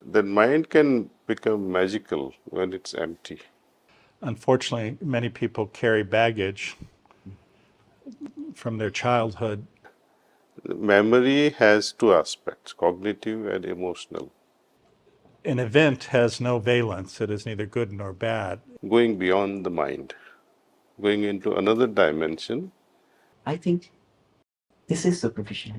That mind can become magical when it's empty. Unfortunately, many people carry baggage from their childhood. Memory has two aspects, cognitive and emotional. An event has no valence. It is neither good nor bad. Going beyond the mind, going into another dimension. I think this is superficial.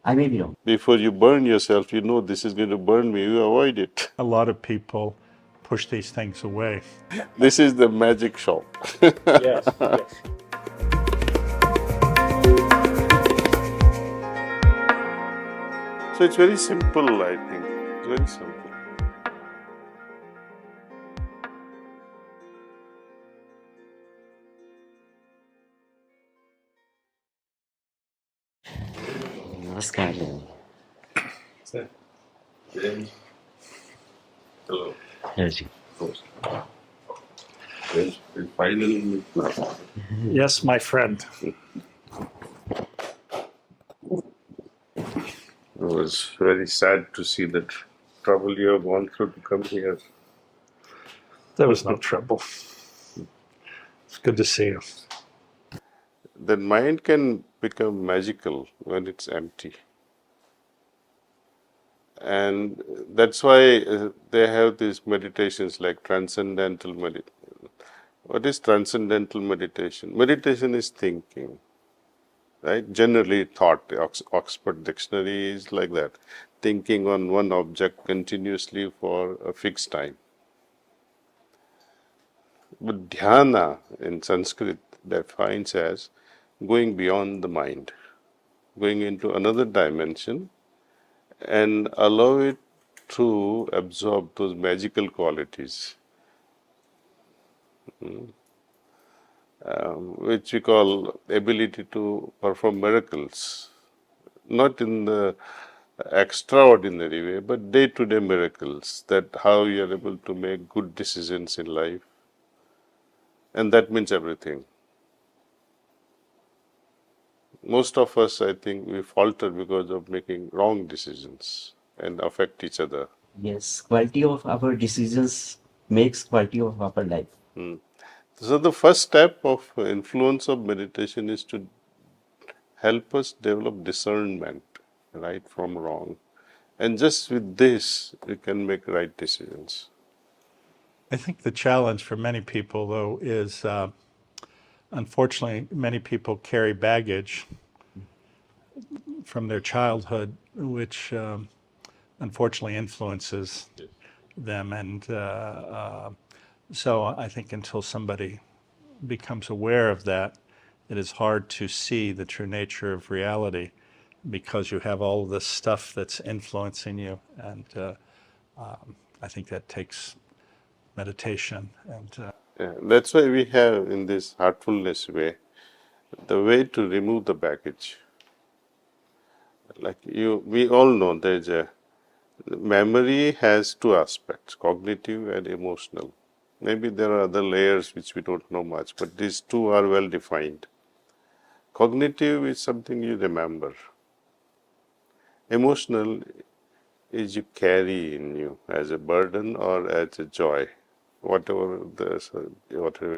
I may be wrong. Before you burn yourself, you know this is going to burn me, you avoid it. A lot of people push these things away. This is the magic shop. Yes. So it's very simple, I think. It's very simple. Namaskar. Hello. Yes. Finally, Yes, my friend. it was very sad to see the trouble you have gone through to come here. There was no trouble. It's good to see you. That mind can become magical when it's empty. And that's why they have these meditations like transcendental meditation. What is transcendental meditation? Meditation is thinking, right? Generally thought, the Oxford Dictionary is like that. Thinking on one object continuously for a fixed time. But dhyana in Sanskrit defines as going beyond the mind, going into another dimension and allow it to absorb those magical qualities, which we call ability to perform miracles, not in the extraordinary way, but day-to-day miracles, that how you are able to make good decisions in life. And that means everything. Most of us, I think, we falter because of making wrong decisions and affect each other. Yes, quality of our decisions makes quality of our life. So the first step of influence of meditation is to help us develop discernment, right from wrong. And just with this, we can make right decisions. I think the challenge for many people, though, is unfortunately, many people carry baggage from their childhood, which unfortunately influences them. And so I think until somebody becomes aware of that, it is hard to see the true nature of reality because you have all of this stuff that's influencing you. And I think that takes meditation and Yeah, that's why we have in this heartfulness way, the way to remove the baggage. Like we all know there's a memory has two aspects, cognitive and emotional. Maybe there are other layers which we don't know much, but these two are well defined. Cognitive is something you remember. Emotional is you carry in you as a burden or as a joy, whatever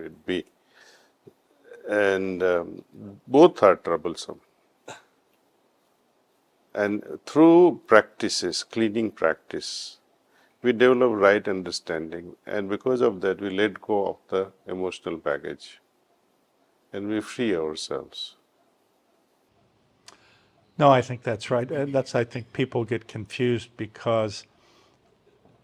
it be. And both are troublesome. And through practices, cleaning practice, we develop right understanding, and because of that we let go of the emotional baggage and we free ourselves. No, I think that's right. And I think people get confused because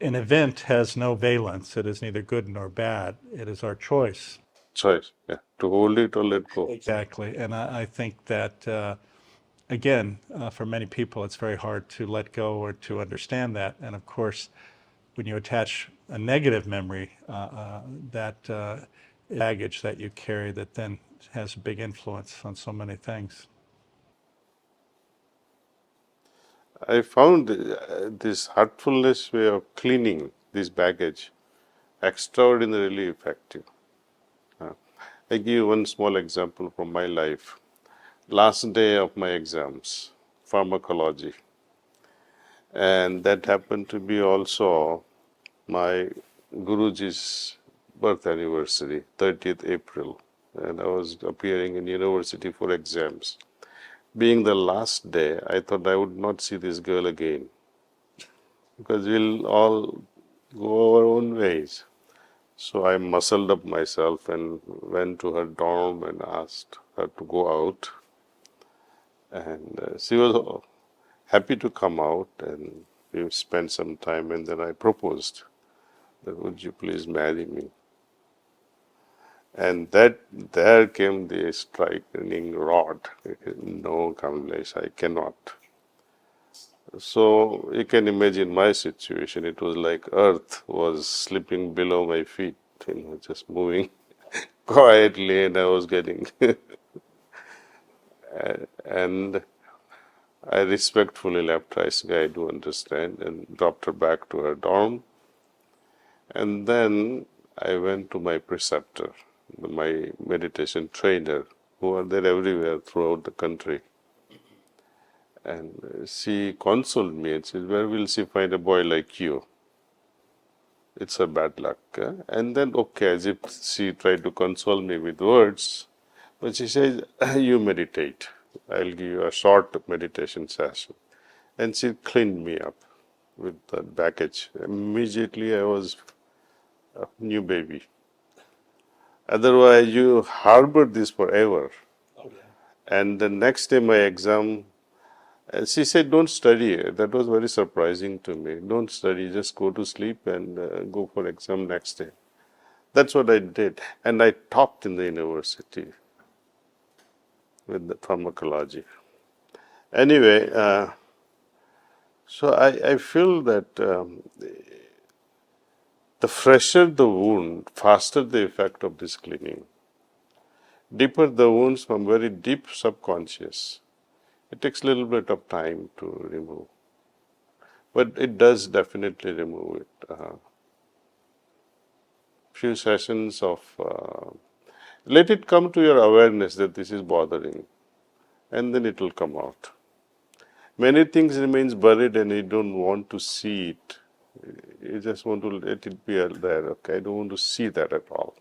an event has no valence. It is neither good nor bad. It is our choice. Choice, yeah, to hold it or let go. Exactly. And I think that, again, for many people, it's very hard to let go or to understand that. And of course, when you attach a negative memory, that baggage that you carry that then has a big influence on so many things. I found this heartfulness way of cleaning this baggage extraordinarily effective. I give you one small example from my life. Last day of my exams, pharmacology. And that happened to be also my Guruji's birth anniversary, 30th April. And I was appearing in university for exams. Being the last day, I thought I would not see this girl again because we'll all go our own ways. So I muscled up myself and went to her dorm and asked her to go out. And she was happy to come out, and we spent some time, and then I proposed that would you please marry me? And there came the striking rod. No, Kamlesh, I cannot. So you can imagine my situation. It was like earth was slipping below my feet, just moving quietly, and I was getting. And I respectfully left her. I said, I do understand, and dropped her back to her dorm. And then I went to my preceptor, my meditation trainer, who are there everywhere throughout the country. And she consoled me and said, where will she find a boy like you? It's her bad luck. And then, okay, as if she tried to console me with words, but she says, you meditate. I'll give you a short meditation session. And she cleaned me up with that baggage. Immediately I was a new baby. Otherwise, you harbor this forever. And the next day, my exam, she said, don't study. That was very surprising to me. Don't study, just go to sleep and go for exam next day. That's what I did. And I topped in the university with the pharmacology. Anyway, so I feel that the fresher the wound, faster the effect of this cleaning. Deeper the wounds from very deep subconscious, it takes a little bit of time to remove. But it does definitely remove it. Few sessions of, let it come to your awareness that this is bothering, and then it will come out. Many things remains buried and you don't want to see it. You just want to let it be there. Okay, I don't want to see that at all.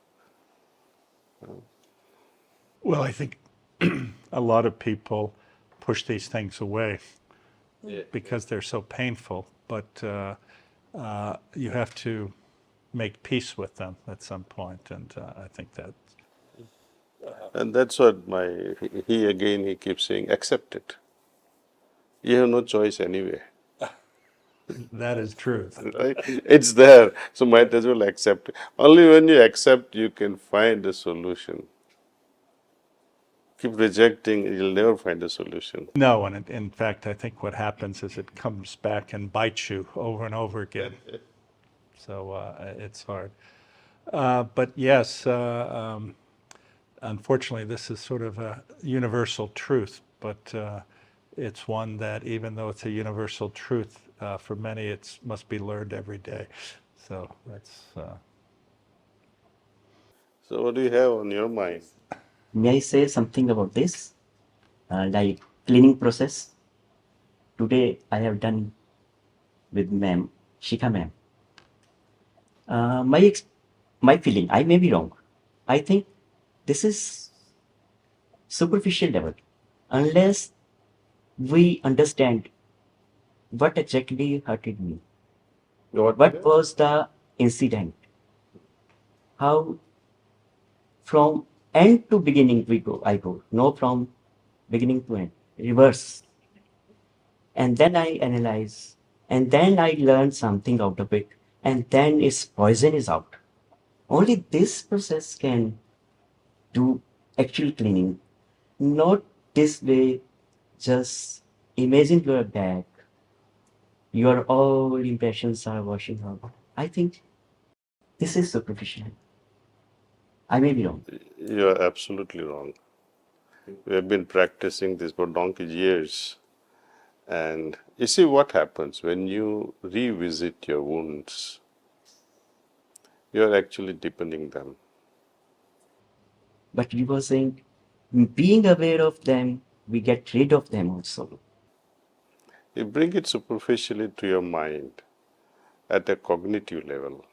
Well, I think a lot of people push these things away because they're so painful, but you have to make peace with them at some point, and I think that. And that's what he keeps saying, accept it. You have no choice anyway. That is truth. Right? It's there, so might as well accept it. Only when you accept, you can find a solution. Keep rejecting, you'll never find a solution. No, and in fact, I think what happens is it comes back and bites you over and over again. So it's hard. But yes, unfortunately, this is sort of a universal truth, but it's one that even though it's a universal truth, for many it must be learned every day. So that's. So what do you have on your mind? May I say something about this? Like cleaning process. Today I have done with ma'am, Shikha ma'am. My feeling, I may be wrong. I think this is superficial level. Unless we understand what exactly hurted me, what was the incident, how from end to beginning I go, no from beginning to end, reverse. And then I analyze, and then I learn something out of it, and then its poison is out. Only this process can do actual cleaning. Not this way, just imagine you are back, your all impressions are washing out. I think this is superficial. I may be wrong. You are absolutely wrong. We have been practicing this for donkey's years. And you see what happens when you revisit your wounds. You are actually deepening them. But you were saying, being aware of them, we get rid of them also. You bring it superficially to your mind at a cognitive level.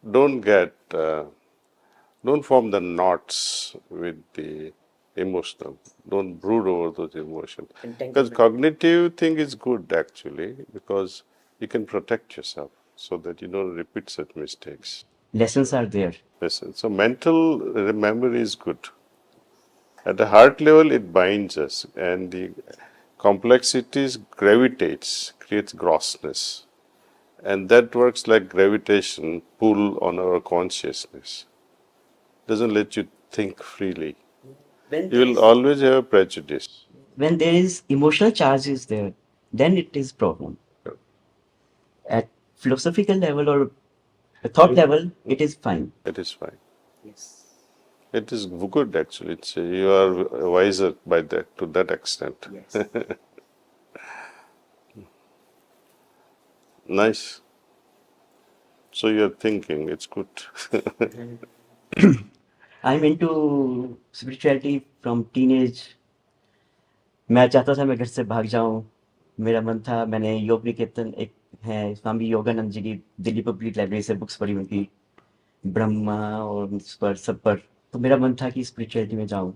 Don't don't form the knots with the emotional. Don't brood over those emotions. Because cognitive thing is good actually, because you can protect yourself so that you don't repeat such mistakes. Lessons are there. Listen, so mental memory is good. At the heart level, it binds us, and the complexities gravitates, creates grossness. And that works like gravitation pull on our consciousness. Doesn't let you think freely. You will always have a prejudice. When there is emotional charge is there, then it is problem. At philosophical level or a thought level, it is fine. It is fine. Yes. It is good actually. You are wiser by that to that extent. Yes. Nice. So you're thinking, it's good. I'm into spirituality from teenage. मैं चाहता था मैं घर से भाग जाऊं. मेरा मन था, मैंने योग निकेतन एक है स्वामी योगानंद जी की दिल्ली पब्लिक लाइब्रेरी से बुक्स पढ़ी उनकी ब्रह्मा और उस पर सब पर. तो मेरा मन था कि स्पिरिचुअलिटी में जाऊं.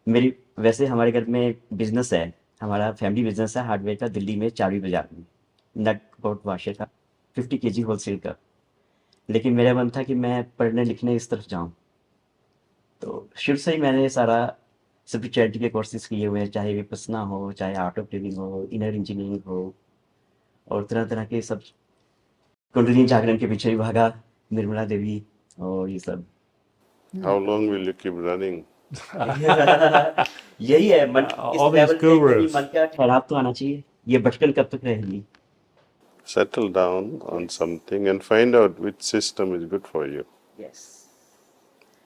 मेरी वैसे हमारे घर में बिजनेस है, हमारा फैमिली बिजनेस है हार्डवेयर का दिल्ली में चारवी बाजार में. नट बोट वाशर का 50 केजी होलसेल का. लेकिन मेरा मन था कि मैं पढ़ने लिखने इस तरफ जाऊं. तो शुरू से ही मैंने सारा स्पिरिचुअलिटी के कोर्सेज किए हुए हैं, चाहे विपस्सना हो, चाहे आर्ट ऑफ लिविंग हो, इनर इंजीनियरिंग हो, और तरह तरह के सब. कुंडलिनी जागरण के पीछे भी भागा, निर्मला देवी और ये सब. How long will you keep running? यही है मन. All these gurus. मन का ठहराव तो आना चाहिए. ये भटकन कब तक रहेगी? Settle down on something and find out which system is good for you. Yes.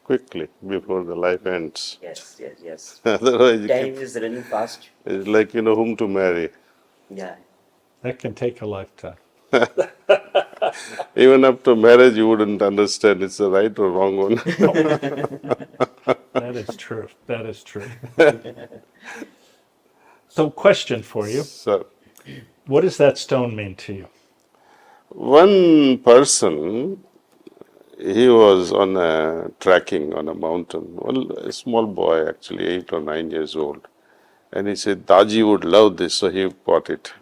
Quickly, before the life ends. Yes. Otherwise, you Time keep, is running fast. it's like, whom to marry. Yeah. That can take a lifetime. Even after marriage, you wouldn't understand it's the right or wrong one. That is true. That is true. So, question for you. So, What does that stone mean to you? one person, he was on a trekking on a mountain, a small boy actually, 8 or 9 years old. And he said, Daaji would love this, so he bought it.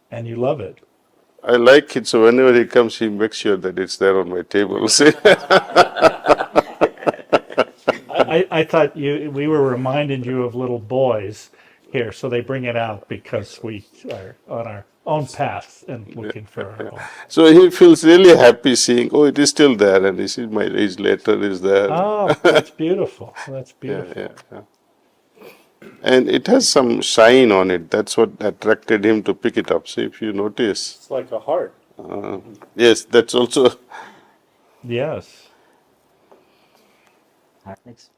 And you love it. I like it, so whenever he comes, he makes sure that it's there on my table. I thought we were reminding you of little boys here, so they bring it out because we are on our own path and looking for our own. So he feels really happy seeing, oh, it is still there, and he sees my age later is there. Oh, that's beautiful. That's beautiful. Yeah. And it has some shine on it. That's what attracted him to pick it up. So if you notice, It's like a heart. yes, that's also. Yes. Heart next.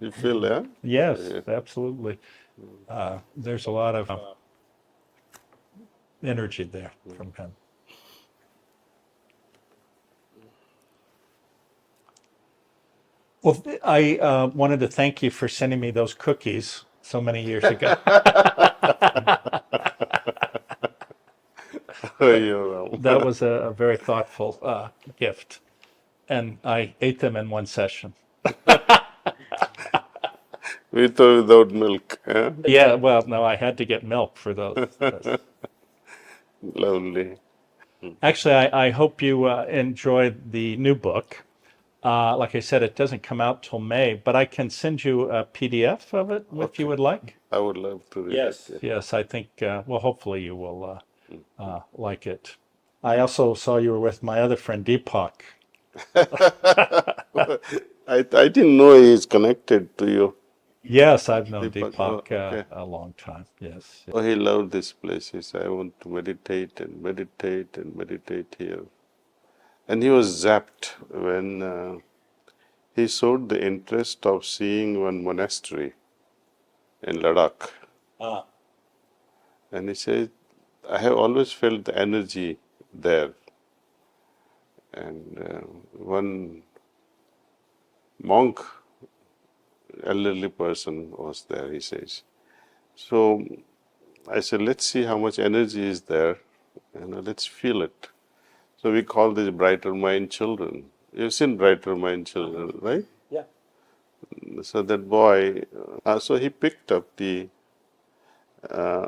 You feel, yeah? Yes, absolutely. There's a lot of energy there from him. Well, I wanted to thank you for sending me those cookies so many years ago. That was a very thoughtful gift. And I ate them in one session. With or without milk. Yeah? Yeah, well, no, I had to get milk for those. Lovely. Actually, I hope you enjoyed the new book. Like I said, it doesn't come out till May, but I can send you a PDF of it if you would like. I would love to read it. Yes, I think, well, hopefully you will like it. I also saw you were with my other friend, Deepak. I didn't know he is connected to you. Yes, I've known Deepak, Deepak okay. a long time, yes. Oh, he loved this place. He said, I want to meditate and meditate and meditate here. And he was zapped when he showed the interest of seeing one monastery in Ladakh. And he said, I have always felt the energy there. And one monk elderly person was there, he says. So I said, let's see how much energy is there, let's feel it. So we call this brighter mind children. You've seen brighter mind children, right? Yeah. So that boy, so he picked up the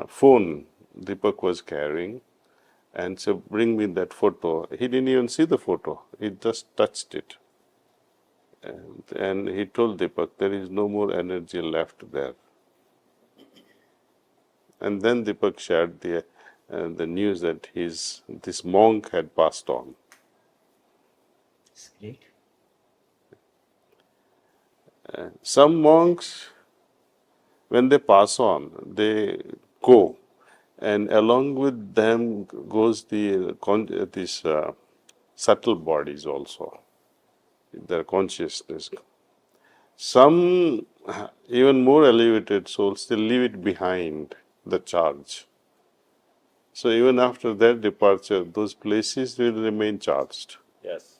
phone Deepak was carrying and said, bring me that photo. He didn't even see the photo. He just touched it. And he told Deepak, there is no more energy left there. And then Deepak shared the news that this monk had passed on. That's great. Some monks, when they pass on, they go, and along with them goes these subtle bodies also, their consciousness. Some even more elevated souls, they leave it behind, the charge. So even after their departure, those places will remain charged. Yes.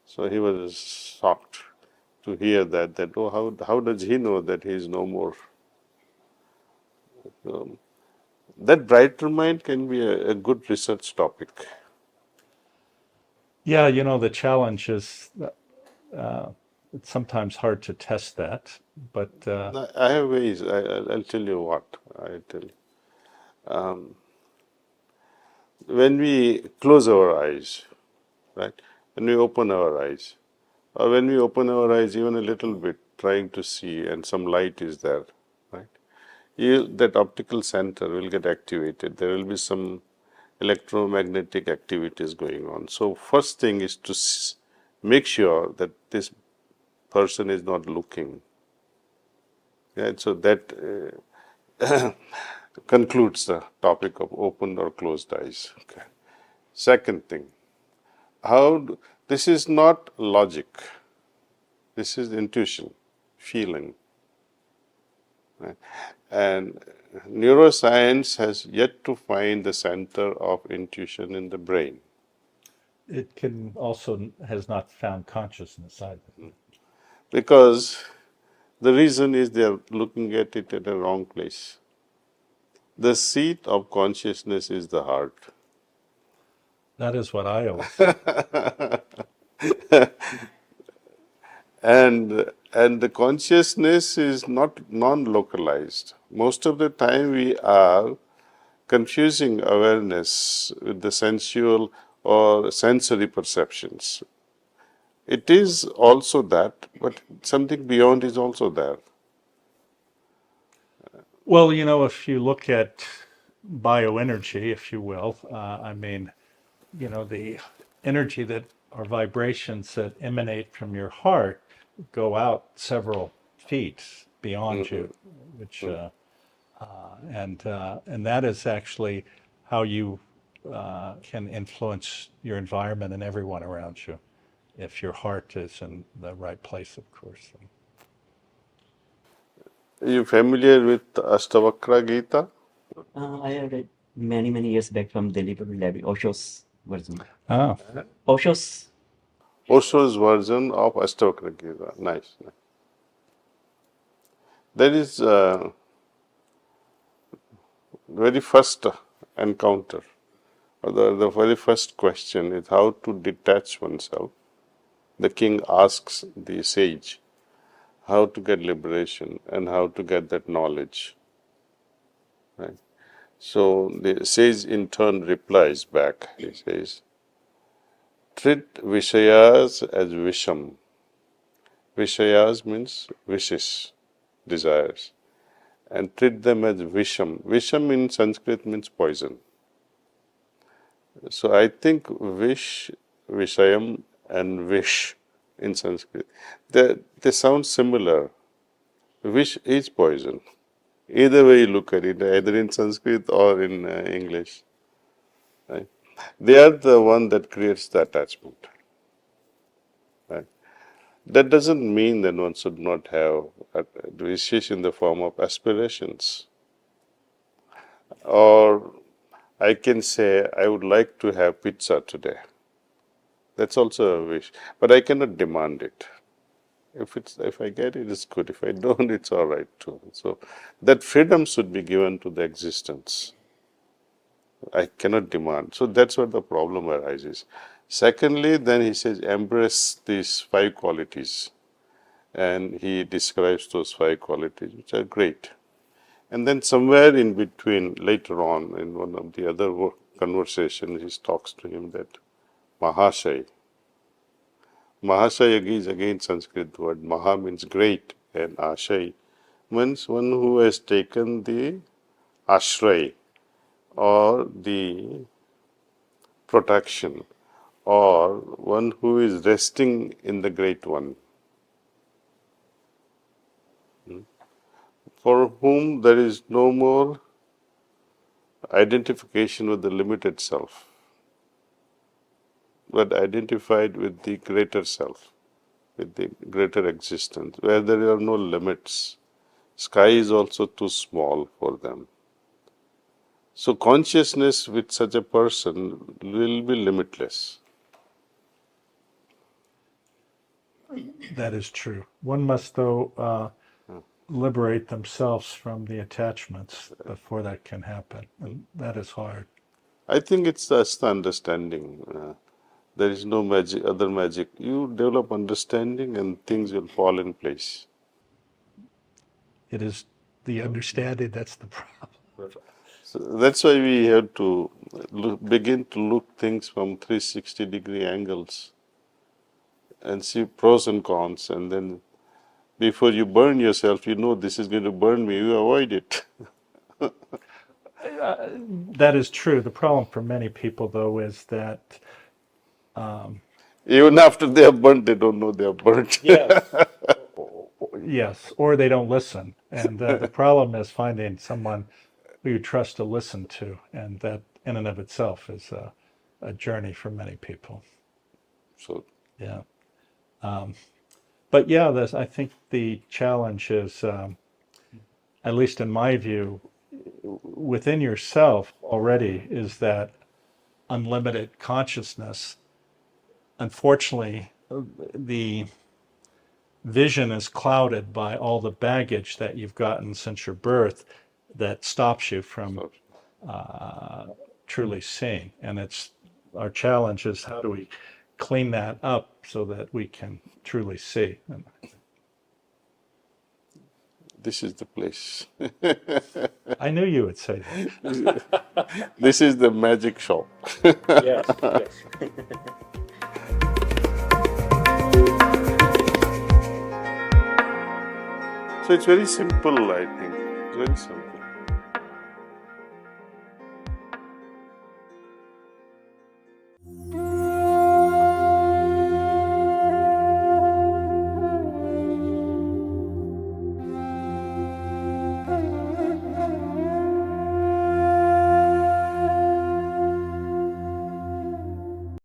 So he was shocked to hear that how does he know that he is no more? That brighter mind can be a good research topic. Yeah, the challenge is it's sometimes hard to test that, but I have ways. I'll tell you what. I tell you. When we close our eyes, right? When we open our eyes, or when we open our eyes even a little bit, trying to see, and some light is there, right? That optical center will get activated. There will be some electromagnetic activities going on. So first thing is to make sure that this person is not looking. Right? So that concludes the topic of open or closed eyes. Okay. Second thing, this is not logic. This is intuition, feeling. Right? And neuroscience has yet to find the center of intuition in the brain. it has not found consciousness either. Because the reason is they are looking at it at a wrong place. The seat of consciousness is the heart. That is what I always And the consciousness is not non-localized. Most of the time we are confusing awareness with the sensual or sensory perceptions. It is also that, but something beyond is also there. Well, if you look at bioenergy, if you will, the energy that or vibrations that emanate from your heart go out several feet beyond you, which and that is actually how you can influence your environment and everyone around you, if your heart is in the right place, of course. Are you familiar with Ashtavakra Gita? I have read many years back from Delhi Public Library, Osho's version. Oh, Osho's. Osho's version of Ashtavakra Gita. Nice. That is very first encounter, or the very first question is how to detach oneself. The king asks the sage how to get liberation and how to get that knowledge. Right? So the sage in turn replies back. He says, treat Vishayas as Visham. Vishayas means wishes, desires. And treat them as Visham. Visham in Sanskrit means poison. So I think Vish, Vishayam and Vish in Sanskrit, they sound similar. Vish is poison. Either way you look at it, either in Sanskrit or in English. Right? They are the one that creates the attachment. Right? That doesn't mean that one should not have wishes in the form of aspirations. Or I can say, I would like to have pizza today. That's also a wish. But I cannot demand it. If I get it, it's good. If I don't, it's all right too. So that freedom should be given to the existence. I cannot demand. So that's where the problem arises. Secondly, then he says, embrace these 5 qualities. And he describes those 5 qualities, which are great. And then somewhere in between, later on, in one of the other conversations, he talks to him that Mahashai. Mahashai is again Sanskrit word. Maha means great, and Ashai means one who has taken the ashray, or the protection, or one who is resting in the Great One, for whom there is no more identification with the limited self, but identified with the greater self, with the greater existence, where there are no limits. Sky is also too small for them. So consciousness with such a person will be limitless. That is true. One must, though, liberate themselves from the attachments before that can happen. And that is hard. I think it's just the understanding. There is no magic, other magic. You develop understanding and things will fall in place. It is the understanding that's the problem. So that's why we have to begin to look things from 360-degree angles and see pros and cons, and then before you burn yourself, you know this is going to burn me, you avoid it. That is true. The problem for many people, though, is that Even after they are burnt, they don't know they are burnt. yes, or they don't listen. And the problem is finding someone who you trust to listen to, and that in and of itself is a journey for many people. So Yeah. But yeah, I think the challenge is, at least in my view, within yourself already is that unlimited consciousness. Unfortunately, the vision is clouded by all the baggage that you've gotten since your birth that stops you from truly seeing. And our challenge is, how do we clean that up so that we can truly see? this is the place. I knew you would say that. This is the magic shop. Yes, yes. So it's very simple, I think. It's very simple.